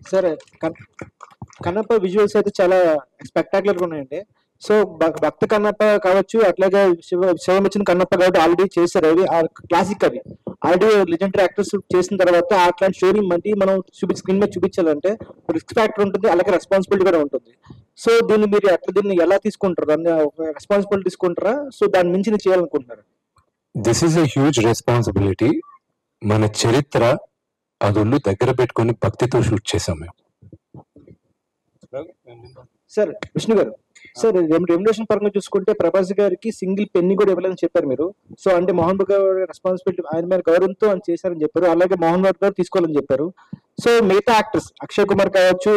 F: సార్, కన్నప్ప విజువల్స్ అయితే చాలా స్పెక్టాక్యులర్ గా ఉన్నాయండి. సో భక్త కన్నప్ప కావచ్చు, అట్లాగే శివమిచ్చిన కన్నప్ప కాబట్టి ఆల్రెడీ చేశారు. అవి క్లాసిక్, అవి ఆల్రెడీ లెజెండరీ యాక్టర్స్ చేసిన తర్వాత అట్లాంటి స్టోరీ మళ్ళీ మనం స్క్రీన్ మీద చూపించాలంటే రిస్క్ ఫ్యాక్టర్ ఉంటుంది, అలాగే రెస్పాన్సిబిలిటీ కూడా ఉంటుంది. సో దీన్ని ఎలా తీసుకుంటారు? దాన్ని రెస్పాన్సిబిలిటీ తీసుకుంటారా? సో దాని మించి చేయాలనుకుంటున్నారు?
B: This is a huge responsibility. మన చరిత్ర అదొల్లు దగ్గర పెట్టుకొని భక్తితో షూట్ చేసాం మేము.
F: సార్ విష్ణు గారు, సార్ రెమ్యునరేషన్ పరంగా చూసుకుంటే ప్రభాస్ గారికి సింగిల్ పెన్ని కూడా ఇవ్వలేదని చెప్పారు మీరు. సో అంటే మోహన్ బాబు గారి రెస్పాన్సిబిలిటీ ఆయన మీద గౌరవంతో అని చేశారని చెప్పారు, అలాగే మోహన్ బాబు గారు తీసుకోవాలని చెప్పారు. సో మిగతా యాక్టర్స్ అక్షయ్ కుమార్ కావచ్చు,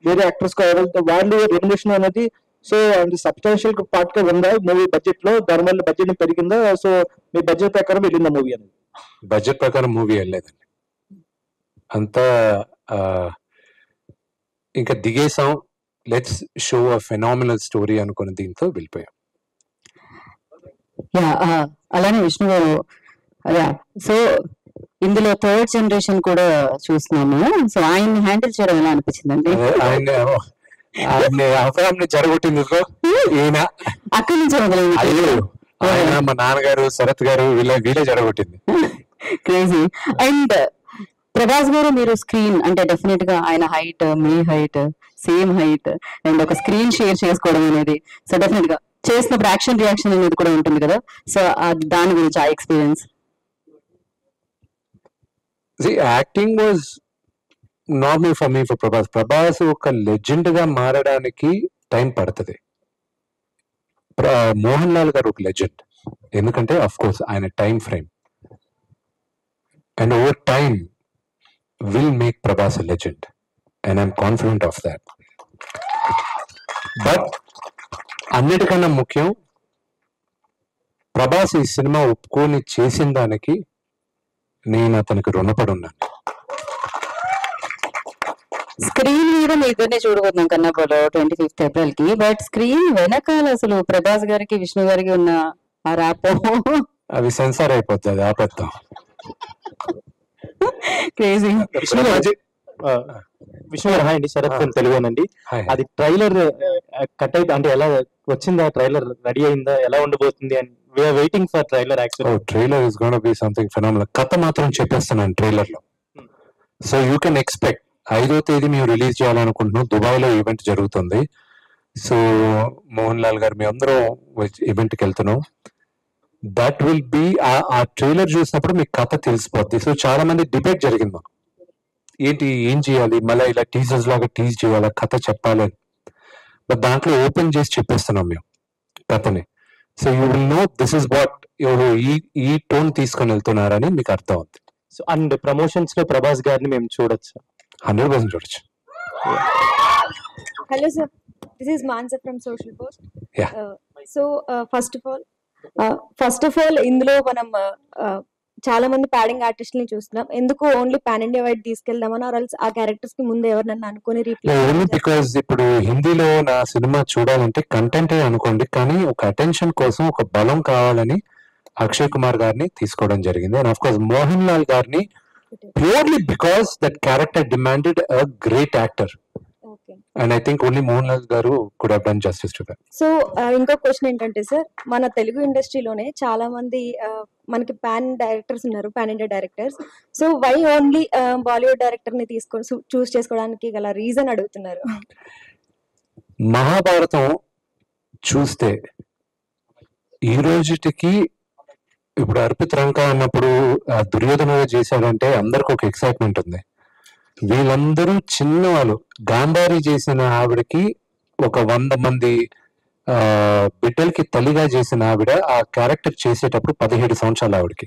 F: వేరే యాక్టర్స్ కావచ్చు, వాళ్ళు రెమ్యునరేషన్ అనేది సో సబ్స్టాన్షియల్ పార్ట్ గా ఉందా మూవీ బడ్జెట్ లో? దానివల్ల బడ్జెట్ పెరిగిందా? సో మీ బడ్జెట్ ప్రకారం వెళ్ళిందా మూవీ అనేది?
B: బడ్జెట్ ప్రకారం మూవీ వెళ్ళలేదండి, అంతా ఇంకా దిగేసాం, let's show a phenomenal story అనుకున్న దీంతో వెళ్ళిపోయాం.
E: అలానే విష్ణు గారు, సో ఇందులో థర్డ్ జనరేషన్ కూడా చూస్తున్నాము. సో ఆయన్ని హ్యాండిల్ చేయడం ఎలా అనిపించిందండి?
B: ఆయన జరగొట్టింది ఈయన
E: అక్కడి నుంచి
B: ఆయన మా నాన్నగారు శరత్ గారు వీళ్ళే జరగొట్టింది.
E: క్రేజీ. అండ్ ప్రభాస్ గారు, మీరు స్క్రీన్ అంటే డెఫినెట్ గా ఆయన height, me height same height, and ఒక స్క్రీన్ షేర్ చేసుకోవడం అనేది సో డెఫినెట్ గా చేసినప్పుడు యాక్షన్ రియాక్షన్ అనేది కూడా ఉంటుంది కదా. సో దాని గురించి ఆ experience.
B: Acting was normal for me for Prabhas. Prabhas ఒక లెజెండ్ గా మారడానికి టైం పడుతుంది. మోహన్ లాల్ గారు ఒక లెజెండ్, ఎందుకంటే అఫ్ కోర్స్ ఆయన time frame, and over time will make Prabhas a legend, and I'm confident of that. But అన్నిటికన్నా ముఖ్యం, ప్రభాస్ ఈ సినిమా ఒప్పుకొని చేసిన దానికి నేను అతనికి రుణపడి ఉన్నాను.
E: స్క్రీన్ మీద మీ ఇద్దరిని చూడబోతున్నాం కన్నప్పలో 25th April కి. బట్ స్క్రీన్ వెనకాల అసలు ప్రభాస్ గారికి విష్ణు గారికి ఉన్న ఆ ర్యాపో
B: అవి సెన్సార్ అయిపోతుంది, ఆపేద్దాం.
E: క్రేజీ.
D: విష్ణు గారు హాయ్ అండి, శరత్ తెలుగునండి. అది ట్రైలర్ కట్ అయితే అంటే ఎలా వచ్చిందా? ట్రైలర్ రెడీ అయిందా? ఎలా ఉండబోతుంది? And we're waiting for trailer. Actually
B: trailer is gonna be something phenomenal. కథ మాత్రం చెప్పేస్తున్నాను ట్రైలర్ లో. సో యూ కెన్ ఎక్స్పెక్ట్ 5వ తేదీ మేము రిలీజ్ చేయాలనుకుంటున్నాం. దుబాయ్ లో ఈవెంట్ జరుగుతుంది. సో మోహన్ లాల్ గారు మేము అందరం ఈవెంట్ కి వెళ్తున్నాం. దట్ విల్ బి ఆ ట్రైలర్ చూసినప్పుడు మీకు కథ తెలిసిపోద్ది. సో చాలా మంది డిబేట్ జరిగింది మాకు, ఏంటి ఏం చేయాలి, మళ్ళీ ఇలా టీజర్స్ లాగా టీజ్ చేయాలా, కథ చెప్పాలి అని. బట్ దాంట్లో ఓపెన్ చేసి చెప్పేస్తున్నాం మేము కథని. So you will know this is what ఈ టోన్ తీసుకొని వెళ్తున్నారని మీకు అర్థం అవుతుంది.
D: సో అండ్ ప్రమోషన్స్ లో ప్రభాస్ గారిని మేము చూడొచ్చు,
B: 100% చూడొచ్చు.
H: Hello sir, this is Mansa from Social Post.
B: Yeah.
H: So first of all ఇందులో మనం చాలా మంది ప్యాడింగ్ ఆర్టిస్టులని చూస్తున్నాం. ఎందుకు ఓన్లీ పాన్ ఇండియా వైడ్ తీసుకెళ్దామని, ఆ క్యారెక్టర్స్ కి ముందు ఎవరినన్నా అనుకుని
B: బికాస్ ఇప్పుడు హిందీలో నా సినిమా చూడాలంటే కంటెంట్ అనుకోండి, కానీ ఒక అటెన్షన్ కోసం ఒక బలం కావాలని అక్షయ్ కుమార్ గారిని తీసుకోవడం జరిగింది. And of course Mohan Lal గారిని purely because that character demanded a great actor. And I think only Mohanlal garu could have done justice to that.
H: So ఇంకో క్వశ్చన్ ఏంటంటే సార్, మన తెలుగు ఇండస్ట్రీలోనే చాలా మంది మనకి పాన్ డైరెక్టర్స్ ఉన్నారు, pan India directors. So why only Bollywood director ని తీసుకొని చూస్ చేసుకోవడానికి గల రీజన్ అడుగుతున్నారు.
B: మహాభారతం చూస్తే ఈ రోజుటికి ఇప్పుడు అర్పిత్ రంక అన్నప్పుడు దుర్యోధన చేశాడంటే అందరికి ఒక ఎక్సైట్మెంట్ ఉంది. వీళ్ళందరూ చిన్నవాళ్ళు. గాంధారి చేసిన ఆవిడకి ఒక 100 మంది బిడ్డలకి తల్లిగా చేసిన ఆవిడ ఆ క్యారెక్టర్ చేసేటప్పుడు 17 సంవత్సరాలు ఆవిడకి.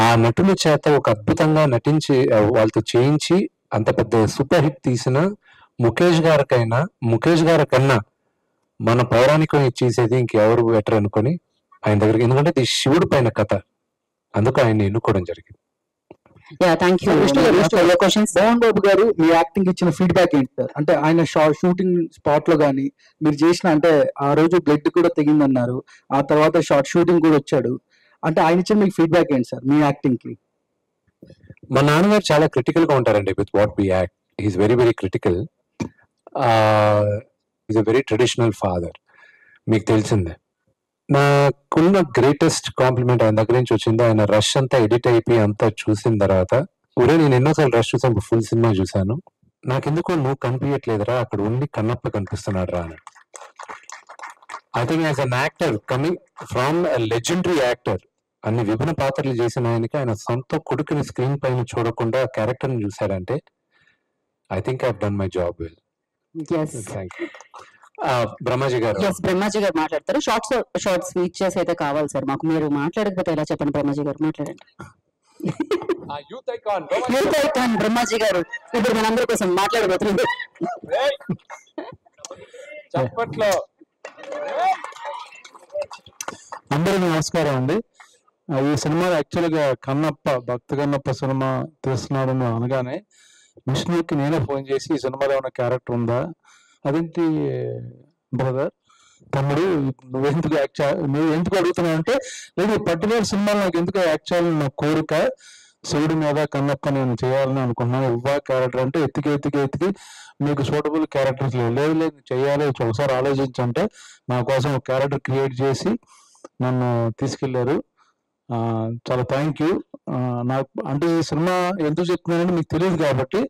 B: ఆ నటుల చేత ఒక అద్భుతంగా నటించి వాళ్ళతో చేయించి అంత పెద్ద సూపర్ హిట్ తీసిన ముఖేష్ గారి కన్నా మన పౌరాణికం చేసేది ఇంకెవరు బెటర్ అనుకొని ఆయన దగ్గరికి, ఎందుకంటే ఇది శివుడు పైన కథ, అందుకు ఆయన్ని ఎన్నుకోవడం జరిగింది.
A: మోహన్ బాబు గారు మీ యాక్టింగ్ ఇచ్చిన ఫీడ్బ్యాక్ ఏంటి సార్? అంటే ఆయన షూటింగ్ స్పాట్ లో గానీ మీరు చేసిన, అంటే ఆ రోజు బ్లడ్ కూడా తెగిందన్నారు, ఆ తర్వాత షార్ట్ షూటింగ్ కూడా వచ్చాడు, అంటే ఆయన ఇచ్చిన మీకు ఫీడ్బ్యాక్ ఏంటి సార్ మీ యాక్టింగ్ కి?
B: మా నాన్నగారు చాలా క్రిటికల్ గా ఉంటారండి with what we act. Is very very critical. Is a very traditional father, మీకు తెలిసిందే. నాకున్న గ్రేటెస్ట్ కాంప్లిమెంట్ ఆయన దగ్గర నుంచి వచ్చింది, ఆయన రష్ అంతా ఎడిట్ అయిపోయి అంతా చూసిన తర్వాత, ఊరే నేను ఎన్నోసార్లు రష్ చూసాను, ఫుల్ సినిమా చూసాను, నాకెందుకో నువ్వు కనిపించట్లేదురా, అక్కడ ఓన్లీ కన్నప్ప కనిపిస్తున్నాడు రా అని. I think as an actor coming from legendary actor, అన్ని విభిన్న పాత్రలు చేసిన ఆయనకి ఆయన సొంత కొడుకుని స్క్రీన్ పైన చూడకుండా క్యారెక్టర్ ని చూశారంటే I think I done my job well. Thank you. Brahmaji గారు.
E: బ్రహ్మాజీ గారు మాట్లాడతారు. షార్ట్ స్పీచెస్ అయితే కావాలి సార్ మాకు. మీరు మాట్లాడకపోతే ఎలా చెప్పండి. బ్రహ్మాజీ గారు మాట్లాడండి. యూత్ ఐకాన్ బ్రహ్మాజీ గారు ఇప్పుడు మనందరి కోసం మాట్లాడబోతుంది.
G: అందరికీ నమస్కారం అండి. ఈ సినిమా యాక్చువల్గా కన్నప్ప, భక్త కన్నప్ప సినిమా తీస్తున్నాడని అనగానే విష్ణుకి నేనే ఫోన్ చేసి ఈ సినిమాలో ఉన్న క్యారెక్టర్ ఉందా, అదేంటి బ్రదర్ తమ్ముడు నువ్వు ఎందుకు అడుగుతున్నావు అంటే, లేదు పర్టికులర్ సినిమాలో నాకు ఎందుకు యాక్చువల్ నా కోరిక శివుడి మీద కన్నప్ప నేను చేయాలని అనుకున్నాను, ఇవ్వ క్యారెక్టర్ అంటే ఎత్తికి మీకు సూటబుల్ క్యారెక్టర్స్ లేదు చేయాలి ఒకసారి ఆలోచించంటే నా కోసం ఒక క్యారెక్టర్ క్రియేట్ చేసి నన్ను తీసుకెళ్లారు. చాలా థ్యాంక్ యూ. నాకు అంటే ఈ సినిమా ఎందుకు చెప్తున్నానంటే మీకు తెలియదు కాబట్టి,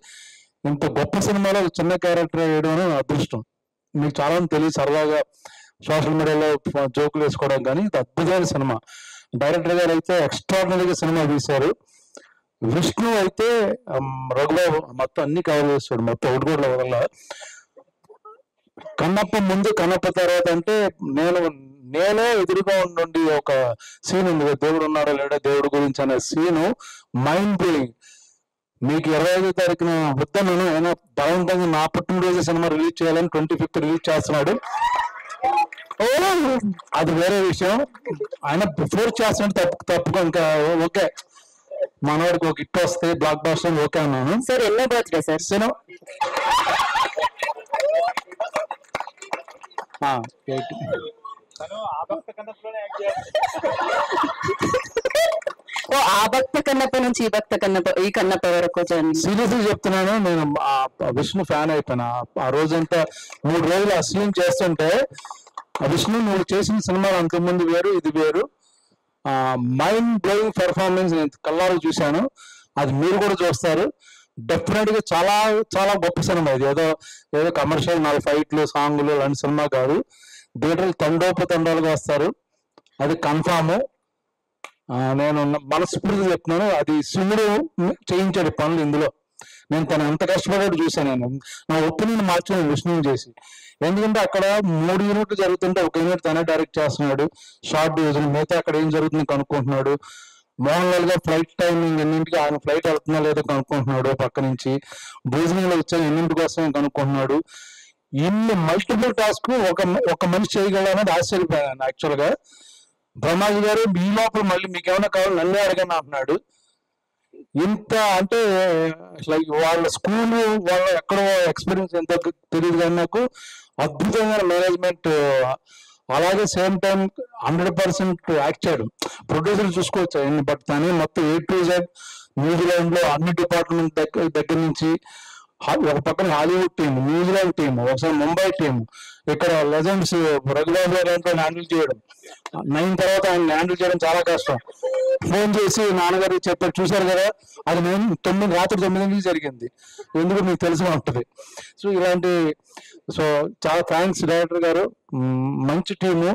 G: ఇంత గొప్ప సినిమాలో చిన్న క్యారెక్టర్ వేయడం అనేది అదృష్టం. మీకు చాలా తెలియదు, సరదాగా సోషల్ మీడియాలో జోకులు వేసుకోవడం, కానీ ఇది అద్భుతమైన సినిమా. డైరెక్టర్ గారు అయితే ఎక్స్ట్రాడినరీగా సినిమా తీశారు. విష్ణు అయితే రఘుబాబు మొత్తం అన్ని కవర్ చేస్తాడు, మొత్తం ఒకటి కూడా వదల. కన్నప్ప ముందు కన్నప్ప తర్వాత అంటే నేనే ఎదురుగా ఉండి ఒక సీన్ ఉంది, దేవుడు ఉన్నాడో లేడో దేవుడు గురించి అనే సీను మైండ్ బ్లోయింగ్. మీకు 25వ తారీఖున వద్దాను, ఆయన బలవంతంగా నా పుట్టినరోజు సినిమా రిలీజ్ చేయాలని 25th రిలీజ్ చేస్తున్నాడు. అది వేరే విషయం. ఆయన ఫోర్స్ చేస్తున్నాడు, తప్పుకో ఇంకా ఓకే, మనవాడికి ఒక హిట్ వస్తే బ్లాక్ బాస్టర్ ఓకే అన్నాను.
E: సార్ ఎన్నో బర్త్డే సార్?
G: సినిమా
E: ఆ భక్త కన్నప్ప నుంచి ఈ కన్నప్ప వరకు
G: సీరియస్ గా చెప్తున్నాను. నేను విష్ణు ఫ్యాన్ అయిపోయినా. ఆ రోజంతా 3 రోజులు ఆ సీన్ చేస్తుంటే, విష్ణు నువ్వు చేసిన సినిమాలు అంతకుముందు వేరు, ఇది వేరు, మైండ్ బ్లోయింగ్ పెర్ఫార్మెన్స్ నేను కళ్ళారు చూశాను. అది మీరు కూడా చూస్తారు. డెఫినెట్ గా చాలా చాలా గొప్ప సినిమా. ఇది ఏదో కమర్షియల్ 4 ఫైట్లు సాంగులు లాంటి సినిమా కాదు. థియేటర్లు తండోపతండాలుగా వస్తారు, అది కన్ఫామ్. నేను మనస్ఫూర్తిగా చెప్తున్నాను, అది శివుడు చేయించాడు పనులు ఇందులో. నేను తను ఎంత కష్టపడ్డాడు చూశాను. నేను నా ఒపీనియన్ మార్చాను విష్ణుని చేసి. ఎందుకంటే అక్కడ 3 యూనిట్లు జరుగుతుంటే 1 యూనిట్ తనే డైరెక్ట్ చేస్తున్నాడు, షార్ట్ డివిజన్. మిగతా అక్కడ ఏం జరుగుతుంది కనుక్కుంటున్నాడు. మోహన్ లాల్ గా ఫ్లైట్ టైమింగ్ ఎన్నింటికి, ఆయన ఫ్లైట్ వెళ్తుందా లేదో కనుక్కుంటున్నాడు. పక్క నుంచి భోజనంలో వచ్చే ఎన్నింటికి వస్తాయని కనుక్కుంటున్నాడు. ఇన్ని మల్టిపుల్ టాస్క్ ఒక మనిషి చేయగలనేది ఆశ్చర్యపోయాను యాక్చువల్ గా. బ్రహ్మాజీ గారు ఈ లోపల మళ్ళీ మీకు ఏమైనా కావాలి నన్నే అడగని అంటున్నాడు. ఇంత అంటే వాళ్ళ స్కూల్ వాళ్ళ ఎక్కడో ఎక్స్పీరియన్స్ ఎంతో తెలియదు, కానీ నాకు అద్భుతమైన మేనేజ్మెంట్. అలాగే సేమ్ టైం 100% యాక్ట్ చేయడం. ప్రొడ్యూసర్ చూసుకోవచ్చు, బట్ తనే మొత్తం A to Z న్యూజిలాండ్ లో అన్ని డిపార్ట్మెంట్ దగ్గర నుంచి, ఒక పక్కన హాలీవుడ్ టీం, న్యూజిలాండ్ టీం, ఒకసారి ముంబై టీం, ఇక్కడ లెజెండ్స్ రఘుబాబు గారు హ్యాండిల్ చేయడం. 9 తర్వాత ఆయన హ్యాండిల్ చేయడం చాలా కష్టం. ఫోన్ చేసి నాన్నగారికి చెప్పారు, చూశారు కదా, అది రాత్రి 9 జరిగింది, ఎందుకు మీకు తెలిసి ఉంటుంది. సో ఇలాంటి చాలా థ్యాంక్స్ డైరెక్టర్ గారు, మంచి టీము.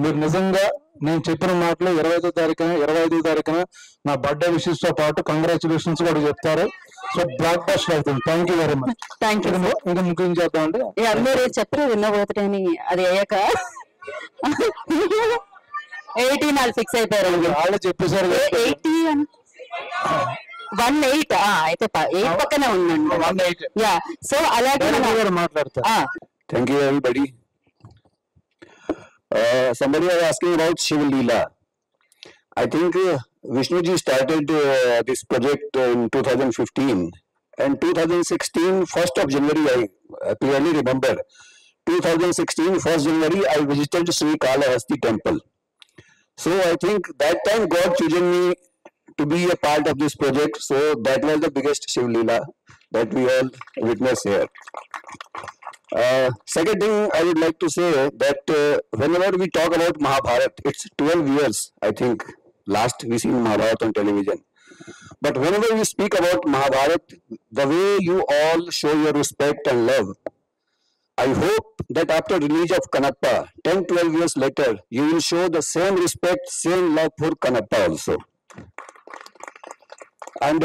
G: మీరు నిజంగా నేను చెప్పిన మాటలు 25వ తారీఖున నా బర్త్డే విషెస్ తో పాటు కంగ్రాచులేషన్స్ కూడా చెప్తారు. సో బ్లాక్ బస్టర్ అవుతుంది. Thank you very much.
E: Thank you.
G: ఇంకా ముఖ్యం చేద్దామంటే
E: అందరూ చెప్పరు విన్న బర్త్డే అని, అది అయ్యాక 18 వాళ్ళు ఫిక్స్ అయిపోయారు.
G: వాళ్ళే చెప్పేశారు
E: 18 అయితే 8 పక్కనే ఉందండి.
G: 18.
E: యా, సో అలాగే
G: మాట్లాడతారు.
C: Thank you, everybody. Somebody was asking about Shiva Leela. I think Vishnuji started this project in 2015, and 2016, 1st of January, I clearly remember, 2016, 1st January, I visited Sri Kalahasti temple. So I think that time God chosen me
I: to be a part of this project. So that was the biggest Shiv Leela that we all witnessed here. Second thing I would like to say that whenever we talk about Mahabharat, it's 12 years, I think, last we seen Mahabharat on television. But whenever we speak about Mahabharat, the way you all show your respect and love, I hope that after release of Kanappa, 10-12 years later, you will show the same respect, same love for Kanappa also. And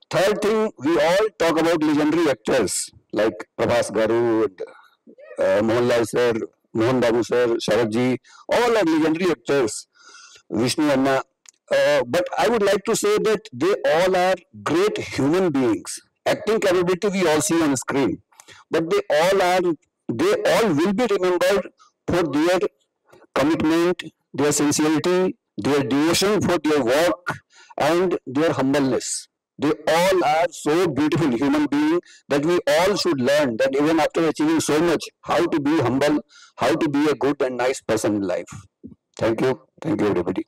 I: third thing, we all talk about legendary actors like Prabhas Garu, Mohanlal sir, Mohan Babu sir, Sharad ji, all are legendary actors, Vishnu Anna. But I would like to say that they all are great human beings. Acting capability we all see on screen, but they all will be remembered for their commitment, their sincerity, their devotion for their work, and their humbleness. They all are so beautiful human beings that we all should learn that even after achieving so much, how to be humble, how to be a good and nice person in life. Thank you everybody.